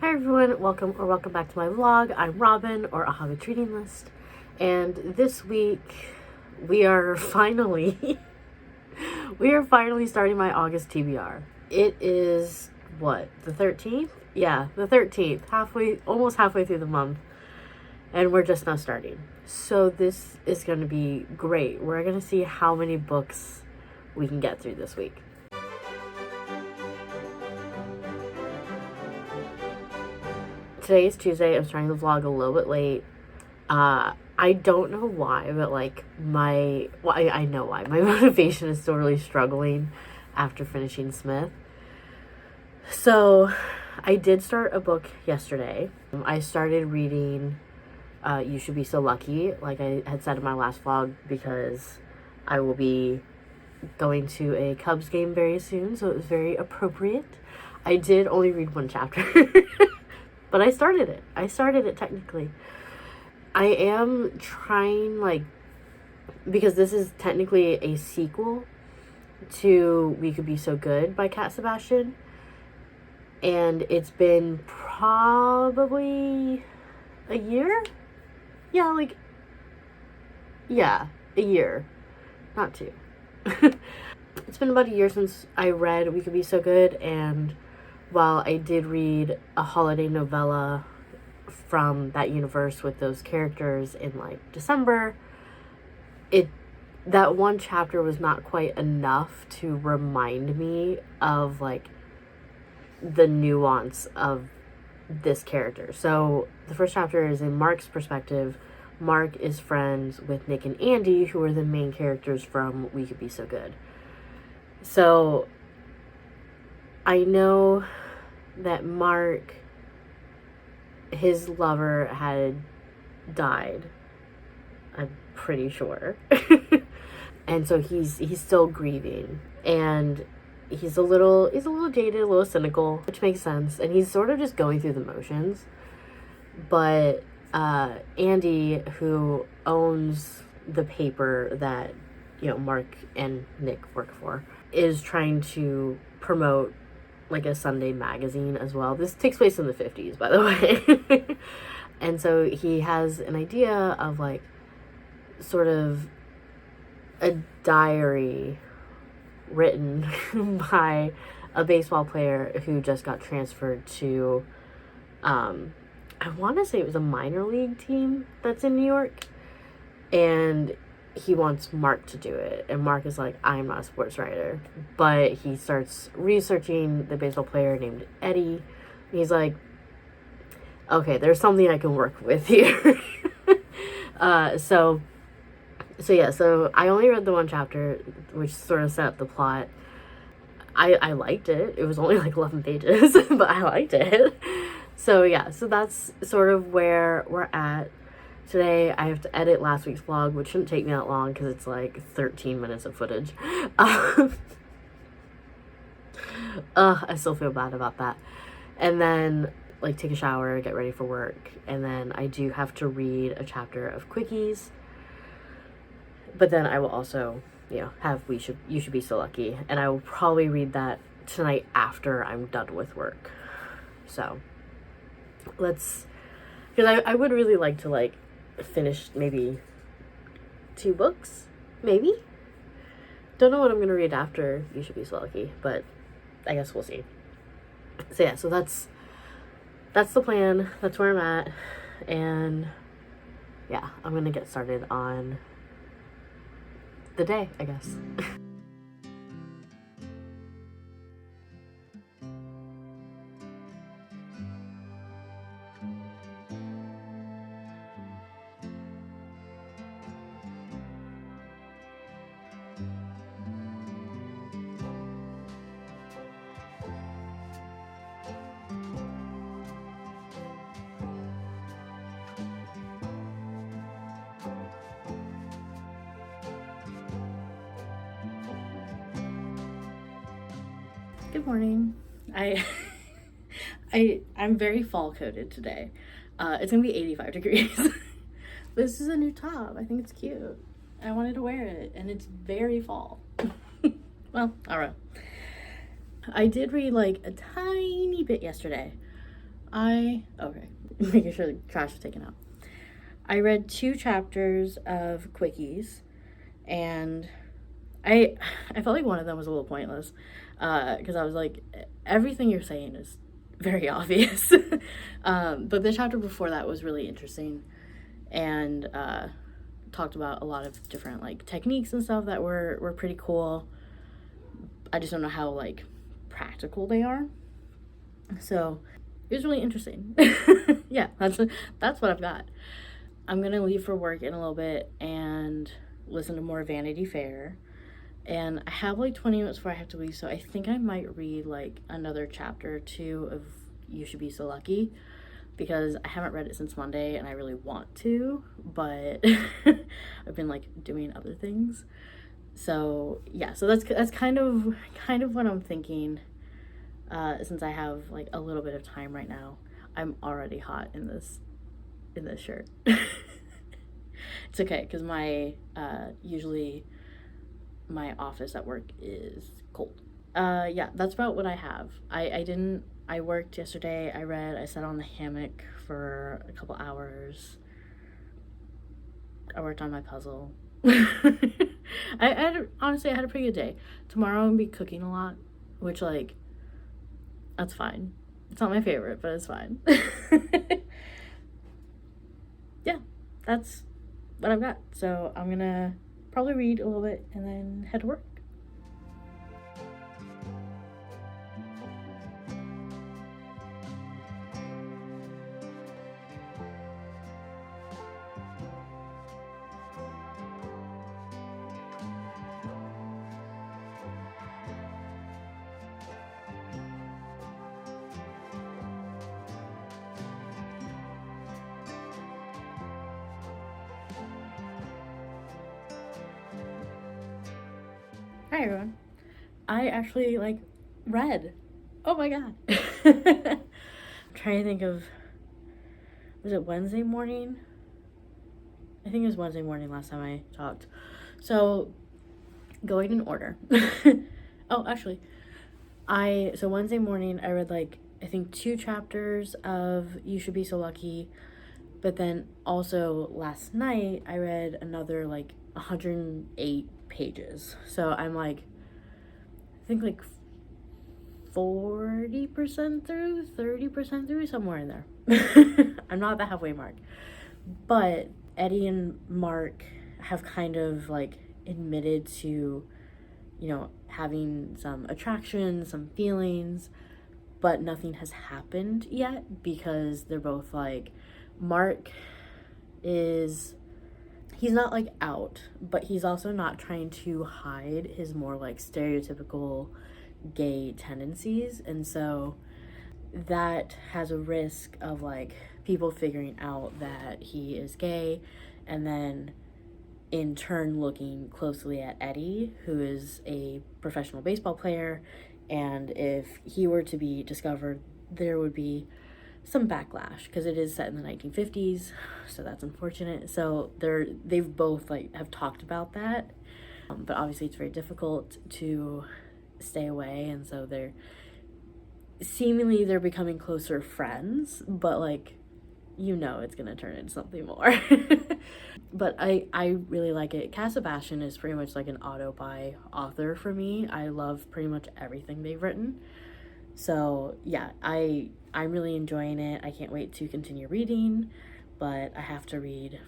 Hi everyone, welcome back to my vlog. I'm Robin, or A Hobby Treating List, and this week we are finally starting my August TBR. It is what, the 13th? Yeah, the 13th, almost halfway through the month, and we're just now starting. So this is going to be great. We're going to see how many books we can get through this week. Today is Tuesday. I'm starting the vlog a little bit late. I don't know why, but like I know why. My motivation is still really struggling after finishing Smith. So I did start a book yesterday. I started reading You Should Be So Lucky, like I had said in my last vlog, because I will be going to a Cubs game very soon, so it was very appropriate. I did only read one chapter. But I started it technically. I am trying, because this is technically a sequel to We Could Be So Good by Sebastian. And it's been probably a year? Yeah, a year. Not two. It's been about a year since I read We Could Be So Good, and while I did read a holiday novella from that universe with those characters in December, that one chapter was not quite enough to remind me of the nuance of this character. So the first chapter is in Mark's perspective. Mark is friends with Nick and Andy, who are the main characters from We Could Be So Good. So I know that Mark, his lover, had died, I'm pretty sure. And so he's still grieving, and he's a little jaded, a little cynical, which makes sense, and he's sort of just going through the motions. But Andy, who owns the paper that Mark and Nick work for, is trying to promote a Sunday magazine as well. This takes place in the 50s, by the way. And so he has an idea of sort of a diary written by a baseball player who just got transferred to I want to say it was a minor league team that's in New York, and he wants Mark to do it, and Mark is like, I'm not a sports writer. But he starts researching the baseball player named Eddie, and he's like, okay, there's something I can work with here. So I only read the one chapter, which sort of set up the plot. I liked it. It was only 11 pages, but I liked it. So that's sort of where we're at. Today, I have to edit last week's vlog, which shouldn't take me that long because it's 13 minutes of footage. I still feel bad about that. And then, take a shower, get ready for work. And then I do have to read a chapter of Quickies. But then I will also, have You Should Be So Lucky. And I will probably read that tonight after I'm done with work. So, because I would really like to, finish maybe 2 books, maybe. Don't know what I'm gonna read after You Should Be So Lucky, but I guess we'll see. So that's the plan. That's where I'm at, and I'm gonna get started on the day, I guess. Good morning. I'm very fall coated today. It's gonna be 85 degrees. This is a new top. I think it's cute. I wanted to wear it, and it's very fall. Well, alright. I did read like a tiny bit yesterday. Okay, making sure the trash is taken out. I read 2 chapters of Quickies, and I felt like one of them was a little pointless, because I was like, everything you're saying is very obvious. But the chapter before that was really interesting, and talked about a lot of different like techniques and stuff that were pretty cool. I just don't know how like practical they are. So it was really interesting. Yeah, that's what I've got. I'm gonna leave for work in a little bit and listen to more Vanity Fair. And I have like 20 minutes before I have to leave, so I think I might read like another chapter or two of You Should Be So Lucky, because I haven't read it since Monday and I really want to, but I've been like doing other things. So yeah, so that's kind of what I'm thinking. Since I have like a little bit of time right now, I'm already hot in this shirt. It's okay, because my usually my office at work is cold. Yeah, that's about what I have. I worked yesterday. I sat on the hammock for a couple hours. I worked on my puzzle. Honestly, I had a pretty good day. Tomorrow I'm gonna be cooking a lot, which like, that's fine. It's not my favorite, but it's fine. Yeah, that's what I've got. So I'm gonna probably read a little bit and then head to work. Hi everyone. I actually like read. Oh my god. I'm trying to think of, was it Wednesday morning? I think it was Wednesday morning last time I talked. So going in order. Oh, actually, so Wednesday morning I read like I think 2 chapters of You Should Be So Lucky, but then also last night I read another like 108 pages. So I'm like, I think like 40% through, 30% through, somewhere in there. I'm not at the halfway mark. But Eddie and Mark have kind of like admitted to, having some attraction, some feelings, but nothing has happened yet, because they're both like, Mark he's not like out, but he's also not trying to hide his more like stereotypical gay tendencies, and so that has a risk of like people figuring out that he is gay, and then in turn looking closely at Eddie, who is a professional baseball player, and if he were to be discovered, there would be some backlash, because it is set in the 1950s, so that's unfortunate. So they've both like have talked about that, but obviously it's very difficult to stay away, and so they're becoming closer friends, but like, it's gonna turn into something more. But I really like it. Sebastian is pretty much like an auto-buy author for me. I love pretty much everything they've written. So yeah, I'm really enjoying it. I can't wait to continue reading, but I have to read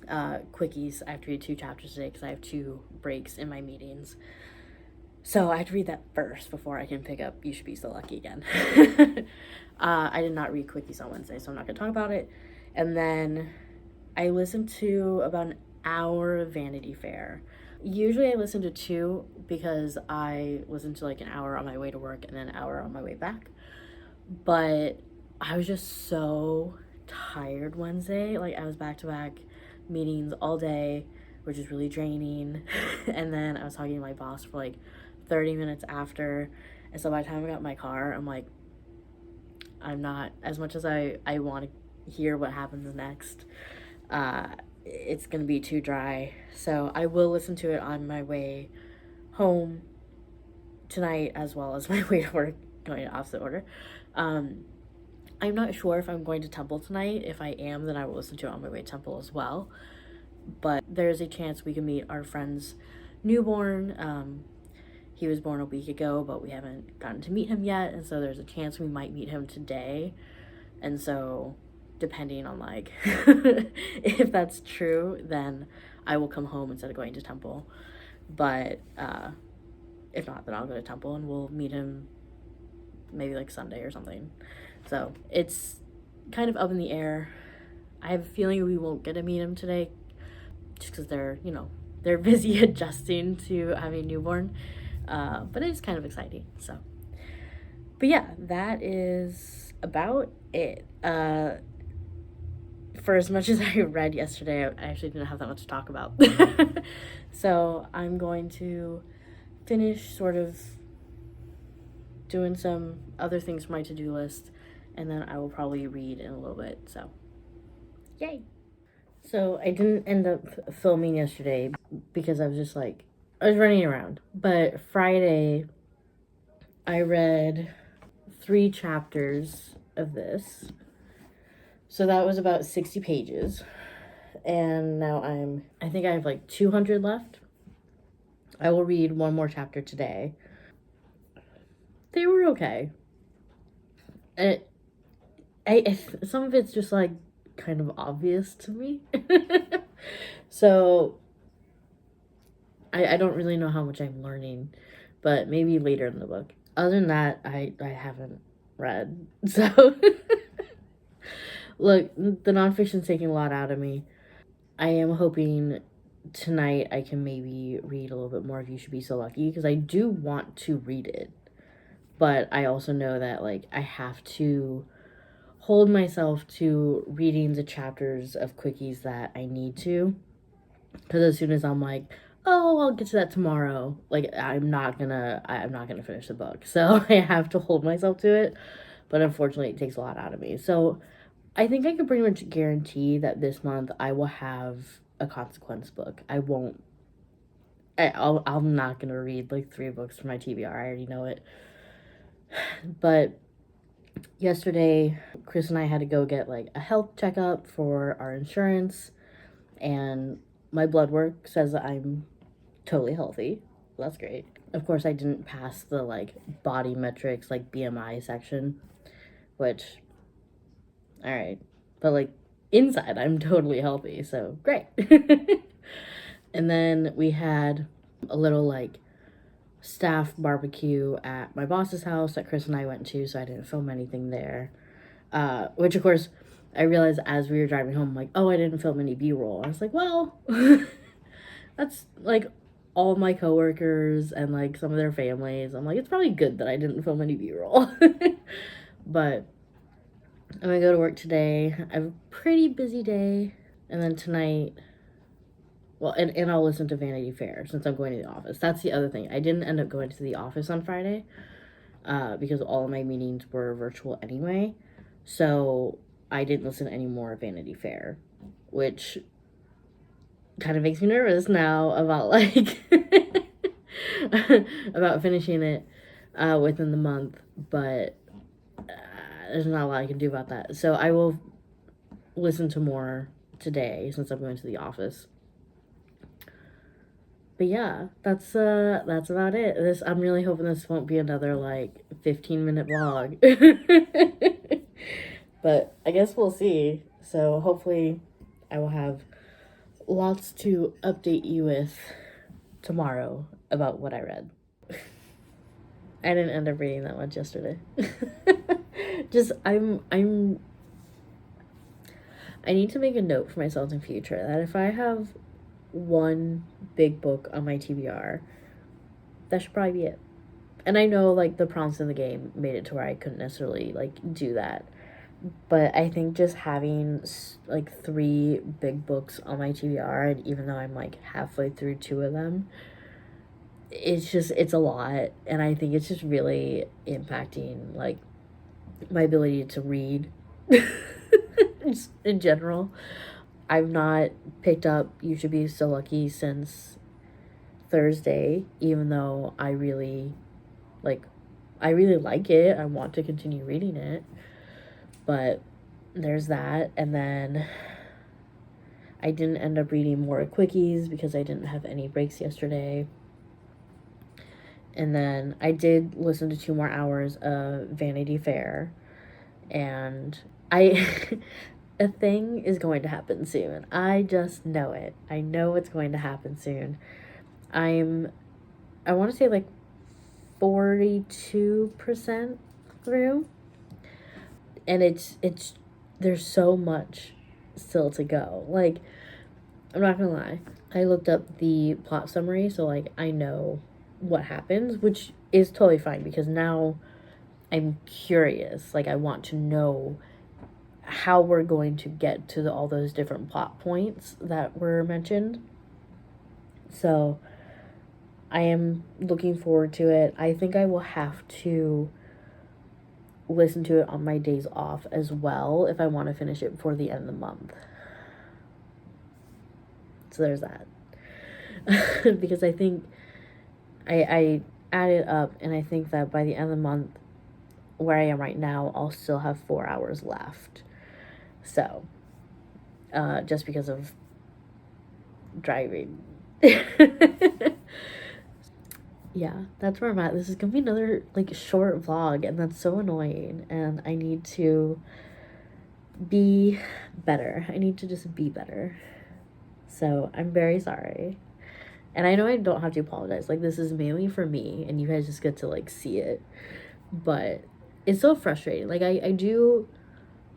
Quickies. I have to read 2 chapters today because I have 2 breaks in my meetings. So I have to read that first before I can pick up You Should Be So Lucky again. I did not read Quickies on Wednesday, so I'm not going to talk about it. And then I listened to about an hour of Vanity Fair. Usually I listen to 2, because I listen to like an hour on my way to work and then an hour on my way back. But I was just so tired Wednesday. Like, I was back-to-back meetings all day, which is really draining. And then I was talking to my boss for like 30 minutes after. And so by the time I got in my car, I'm like, I'm not, as much as I want to hear what happens next, it's gonna be too dry. So I will listen to it on my way home tonight, as well as my way to work, going in opposite order. I'm not sure if I'm going to Temple tonight. If I am, then I will listen to it on my way to Temple as well. But there's a chance we can meet our friend's newborn. He was born a week ago, but we haven't gotten to meet him yet, and so there's a chance we might meet him today. And so, depending on, like, if that's true, then I will come home instead of going to Temple. But if not, then I'll go to Temple and we'll meet him maybe, like, Sunday or something. So, it's kind of up in the air. I have a feeling we won't get to meet him today just because they're, you know, they're busy adjusting to having a newborn. But it's kind of exciting, so. But yeah, that is about it. For as much as I read yesterday, I actually didn't have that much to talk about. So I'm going to finish sort of doing some other things for my to-do list, and then I will probably read in a little bit, so yay. So I didn't end up filming yesterday because I was just like, I was running around. But Friday, I read 3 chapters of this. So that was about 60 pages. And now I think I have like 200 left. I will read one more chapter today. They were okay. Some of it's just like kind of obvious to me. So I don't really know how much I'm learning, but maybe later in the book. Other than that, I haven't read. So look, the nonfiction's taking a lot out of me. I am hoping tonight I can maybe read a little bit more of You Should Be So Lucky, because I do want to read it. But I also know that, like, I have to hold myself to reading the chapters of Quickies that I need to. Because as soon as I'm like, oh, I'll get to that tomorrow, like, I'm not gonna finish the book. So I have to hold myself to it. But unfortunately, it takes a lot out of me. So I think I can pretty much guarantee that this month I will have a consequence book. I'm not gonna read like 3 books for my TBR. I already know it. But yesterday, Chris and I had to go get like a health checkup for our insurance, and my blood work says that I'm totally healthy. So that's great. Of course, I didn't pass the like body metrics, like BMI section, which, all right, but like inside I'm totally healthy, so great. And then we had a little like staff barbecue at my boss's house that Chris and I went to, so I didn't film anything there. Which of course I realized as we were driving home, like, oh, I didn't film any B-roll. I was like, well, that's like all my coworkers and like some of their families. I'm like, it's probably good that I didn't film any B-roll. But I'm gonna go to work today. I have a pretty busy day, and then tonight, well, and I'll listen to Vanity Fair since I'm going to the office. That's the other thing. I didn't end up going to the office on Friday because all of my meetings were virtual anyway. So I didn't listen to any more Vanity Fair, which kind of makes me nervous now about like about finishing it within the month. But there's not a lot I can do about that. So I will listen to more today since I'm going to the office. But yeah, that's about it. I'm really hoping this won't be another like 15-minute vlog. But I guess we'll see. So hopefully I will have lots to update you with tomorrow about what I read. I didn't end up reading that much yesterday. Just I need to make a note for myself in future that if I have one big book on my TBR, that should probably be it. And I know like the prompts in the game made it to where I couldn't necessarily like do that, but I think just having like 3 big books on my TBR, and even though I'm like halfway through 2 of them, it's a lot, and I think it's just really impacting like my ability to read just in general. I've not picked up You Should Be So Lucky since Thursday, even though I really like it. I want to continue reading it. But there's that. And then I didn't end up reading more Quickies because I didn't have any breaks yesterday. And then I did listen to 2 more hours of Vanity Fair. And I a thing is going to happen soon. I just know it. I know it's going to happen soon. I want to say like 42% through. And it's there's so much still to go. Like, I'm not gonna lie, I looked up the plot summary, so like I know what happens, which is totally fine because now I'm curious. Like, I want to know how we're going to get to all those different plot points that were mentioned. So I am looking forward to it. I think I will have to listen to it on my days off as well if I want to finish it before the end of the month. So there's that. Because I think I added up, and I think that by the end of the month, where I am right now, I'll still have 4 hours left. So, just because of driving. Yeah, that's where I'm at. This is gonna be another like short vlog, and that's so annoying, and I need to be better. I need to just be better. So I'm very sorry. And I know I don't have to apologize. Like, this is mainly for me, and you guys just get to like see it. But it's so frustrating. Like, I do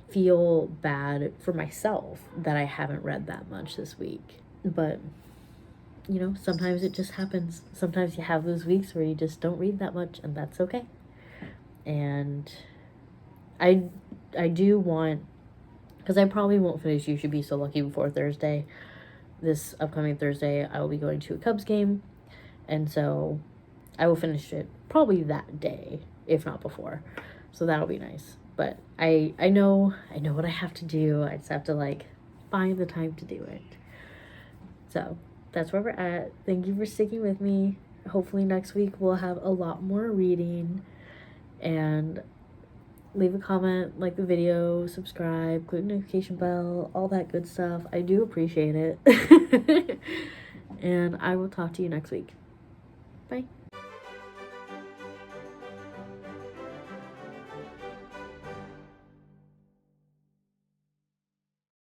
feel bad for myself that I haven't read that much this week. But you know, sometimes it just happens. Sometimes you have those weeks where you just don't read that much, and that's okay. And I do want, because I probably won't finish You Should Be So Lucky before Thursday. This upcoming Thursday, I will be going to a Cubs game, and so I will finish it probably that day, if not before. So that'll be nice. But I know what I have to do. I just have to like find the time to do it. So that's where we're at. Thank you for sticking with me. Hopefully next week we'll have a lot more reading. And leave a comment, like the video, subscribe, click the notification bell, all that good stuff. I do appreciate it. And I will talk to you next week. Bye.